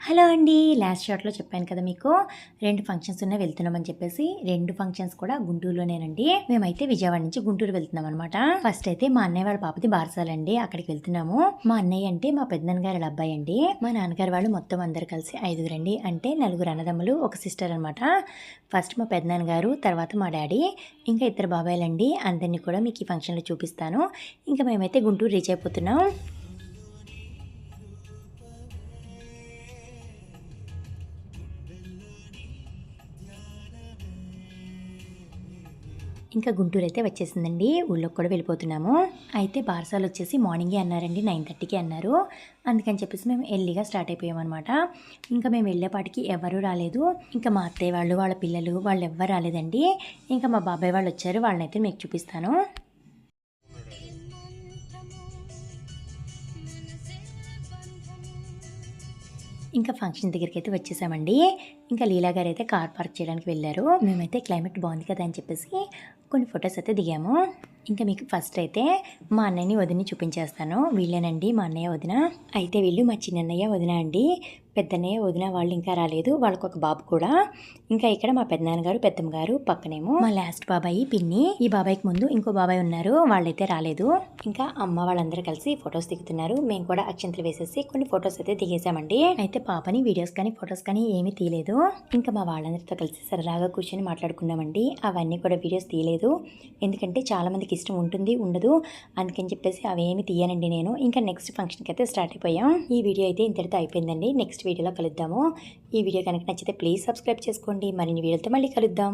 Hello అండి. Last షాట్లో చెప్పాను కదా మీకు 2 ఫంక్షన్స్ ఉన్నాయి వెళ్తున్నామని చెప్పేసి. 2 ఫంక్షన్స్ కూడా గుంటూరులోనేనండి. మేమైతే విజయవాడ నుంచి గుంటూరు వెళ్తున్నాం అనమాట. ఫస్ట్ అయితే మా అన్నయ్య వాళ్ళ పాపది బారసాలండి, అక్కడికి వెళ్తున్నాము. మా అన్నయ్య అంటే మా పెద్దనాన్న గారి అబ్బాయి అండి. మా నాన్నగారు వాళ్ళు మొత్తం అందరు కలిసి 5గురండి. అంటే 4 అన్నదమ్ములు, ఒక సిస్టర్ అనమాట. ఫస్ట్ మా పెద్దనాన్న గారు, తర్వాత మా డాడీ, ఇంకా 2 బాబాయిలండి. అందరినీ కూడా మీకు ఈ ఫంక్షన్లో చూపిస్తాను. ఇంకా మేమైతే గుంటూరు రీచ్ అయిపోతున్నాం. ఇంకా గుంటూరు అయితే వచ్చేసిందండి. ఊళ్ళోకి కూడా వెళ్ళిపోతున్నాము. అయితే బారసాలు వచ్చేసి మార్నింగే అన్నారండి, 9:30కి అన్నారు. అందుకని చెప్పేసి మేము ఎర్లీగా స్టార్ట్ అయిపోయామన్నమాట. ఇంకా మేము వెళ్ళేపాటికి ఎవరూ రాలేదు. ఇంకా మా అత్తయ్య వాళ్ళు, వాళ్ళ పిల్లలు వాళ్ళు ఎవ్వరు రాలేదండి. ఇంకా మా బాబాయ్ వాళ్ళు వచ్చారు, వాళ్ళనైతే మీకు చూపిస్తాను. ఇంకా ఫంక్షన్ దగ్గరికి అయితే వచ్చేసామండి. ఇంకా లీలా గారు అయితే కార్ పార్క్ చేయడానికి వెళ్ళారు. మేమైతే క్లైమేట్ బాగుంది కదా అని చెప్పేసి కొన్ని ఫొటోస్ అయితే దిగాము. ఇంకా మీకు ఫస్ట్ అయితే మా అన్నయ్యని వదిని చూపించేస్తాను. వీళ్ళేనండి మా అన్నయ్య వదిన. అయితే వీళ్ళు మా చిన్నన్నయ్య వదిన అండి. పెద్దన్నయ్య వదిన వాళ్ళు ఇంకా రాలేదు, వాళ్ళకు ఒక బాబు కూడా. ఇంకా ఇక్కడ మా పెద్దనాన్నగారు పెద్దమ్మ గారు, పక్కనేమో మా లాస్ట్ బాబాయి పిన్ని. ఈ బాబాయికి ముందు ఇంకో బాబాయ్ ఉన్నారు, వాళ్ళైతే రాలేదు. ఇంకా అమ్మ వాళ్ళందరూ కలిసి ఫొటోస్ దిగుతున్నారు. మేము కూడా అక్షంతలు వేసేసి కొన్ని ఫొటోస్ అయితే దిగేసామండి. అయితే పాపని వీడియోస్ కానీ ఫొటోస్ కానీ ఏమీ తీయలేదు. ఇంకా మా వాళ్ళందరితో కలిసి సరదాగా కూర్చొని మాట్లాడుకున్నామండి. అవన్నీ కూడా వీడియోస్ తీయలేదు, ఎందుకంటే చాలా మందికి ఇష్టం ఉంటుంది ఉండదు, అందుకని చెప్పేసి అవేమి తీయనండి నేను. ఇంకా నెక్స్ట్ ఫంక్షన్కి అయితే స్టార్ట్ అయిపోయాం. ఈ వీడియో అయితే ఇంతటితో అయిపోయిందండి. నెక్స్ట్ వీడియోలో కలుద్దాము. ఈ వీడియో కనుక నచ్చితే ప్లీజ్ సబ్స్క్రైబ్ చేసుకోండి. మరిన్ని వీడియోలతో మళ్ళీ కలుద్దాం.